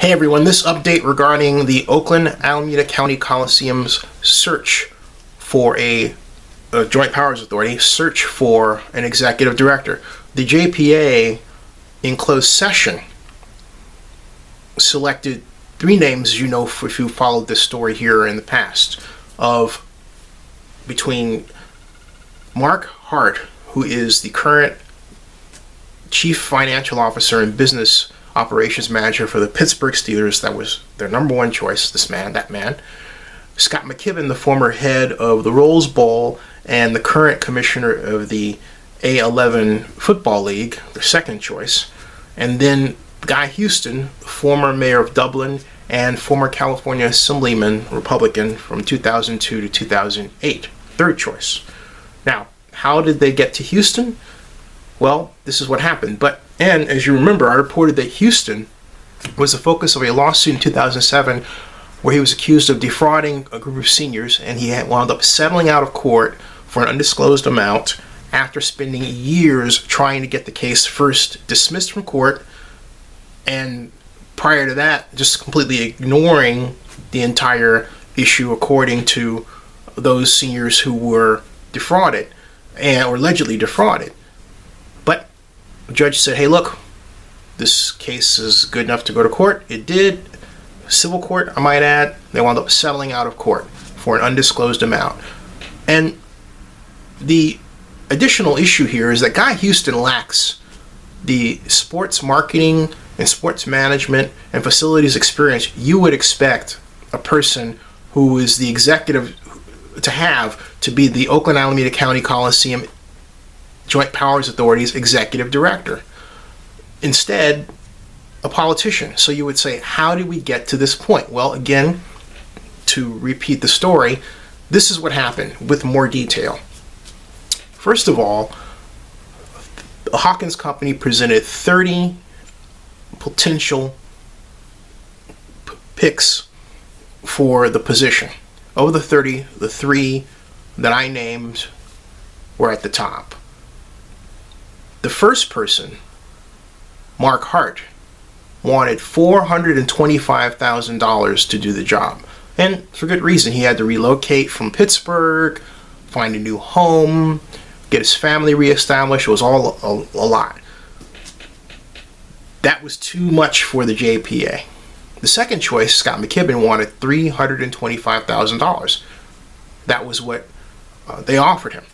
Hey everyone, this update regarding the Oakland-Alameda County Coliseum's search for a Joint Powers Authority, search for an executive director. The JPA, in closed session, selected three names, as you know if you followed this story here in the past, of between Mark Hart, who is the current Chief Financial Officer and Business Operations Manager for the Pittsburgh Steelers. That was their number one choice, that man. Scott McKibben, the former head of the Rose Bowl and the current commissioner of the A11 Football League, their second choice. And then Guy Houston, former mayor of Dublin and former California Assemblyman, Republican, from 2002 to 2008, third choice. Now, how did they get to Houston? Well, this is what happened. And as you remember, I reported that Houston was the focus of a lawsuit in 2007 where he was accused of defrauding a group of seniors, and he had wound up settling out of court for an undisclosed amount after spending years trying to get the case first dismissed from court, and prior to that, just completely ignoring the entire issue according to those seniors who were defrauded or allegedly defrauded. But the judge said, hey, look, this case is good enough to go to court. It did. Civil court, I might add. They wound up settling out of court for an undisclosed amount. And the additional issue here is that Guy Houston lacks the sports marketing and sports management and facilities experience you would expect a person who is the executive to be the Oakland-Alameda County Coliseum Joint Powers Authority's executive director. Instead, a politician. So you would say, how did we get to this point? Well, again, to repeat the story, this is what happened with more detail. First of all, the Hawkins Company presented 30 potential picks for the position. Of the 30, the three that I named were at the top. The first person, Mark Hart, wanted $425,000 to do the job. And for good reason. He had to relocate from Pittsburgh, find a new home, get his family reestablished. It was all a lot. That was too much for the JPA. The second choice, Scott McKibben, wanted $325,000. That was what they offered him.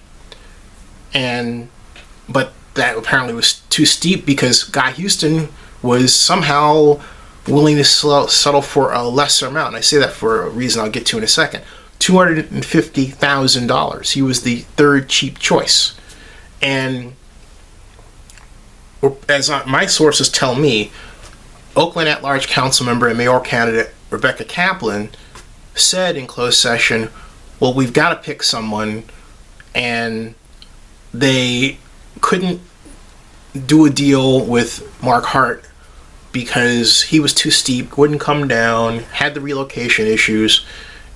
But that apparently was too steep because Guy Houston was somehow willing to settle for a lesser amount. And I say that for a reason I'll get to in a second. $250,000. He was the third cheap choice. And as my sources tell me, Oakland at-large council member and mayoral candidate Rebecca Kaplan said in closed session, well, we've got to pick someone, and they couldn't do a deal with Mark Hart because he was too steep, wouldn't come down, had the relocation issues,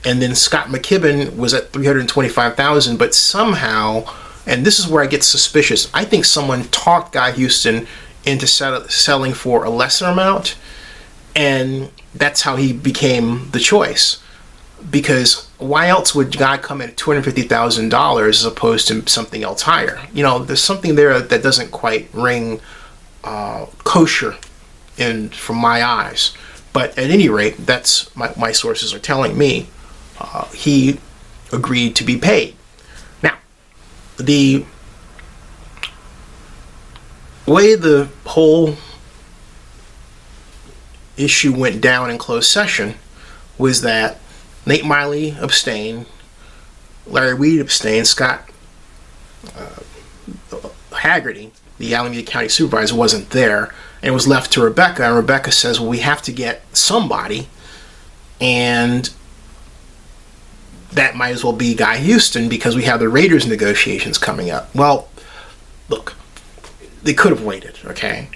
and then Scott McKibben was at $325,000, but somehow, and this is where I get suspicious, I think someone talked Guy Houston into selling for a lesser amount, and that's how he became the choice. Because why else would Guy come in at $250,000 as opposed to something else higher? You know, there's something there that doesn't quite ring kosher from my eyes. But at any rate, that's my sources are telling me he agreed to be paid. Now, the way the whole issue went down in closed session was that Nate Miley abstained, Larry Weed abstained, Scott Haggerty, the Alameda County Supervisor, wasn't there, and it was left to Rebecca, and Rebecca says, well, we have to get somebody, and that might as well be Guy Houston because we have the Raiders negotiations coming up. Well, look, they could have waited, okay?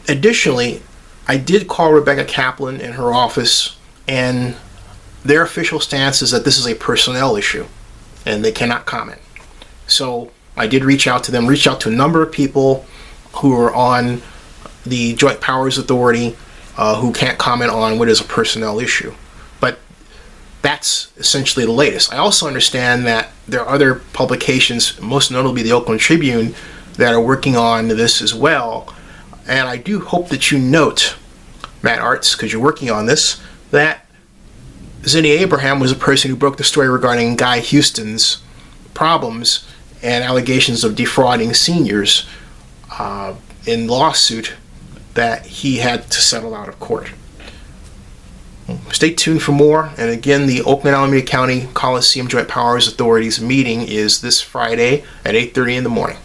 Additionally, I did call Rebecca Kaplan in her office, and their official stance is that this is a personnel issue and they cannot comment. So I did reach out to them, reached out to a number of people who are on the Joint Powers Authority, who can't comment on what is a personnel issue. But that's essentially the latest. I also understand that there are other publications, most notably the Oakland Tribune, that are working on this as well. And I do hope that you note, Matt Arts, because you're working on this, that Zinnia Abraham was the person who broke the story regarding Guy Houston's problems and allegations of defrauding seniors in lawsuit that he had to settle out of court. Stay tuned for more. And again, the Oakland-Alameda County Coliseum Joint Powers Authority's meeting is this Friday at 8:30 in the morning.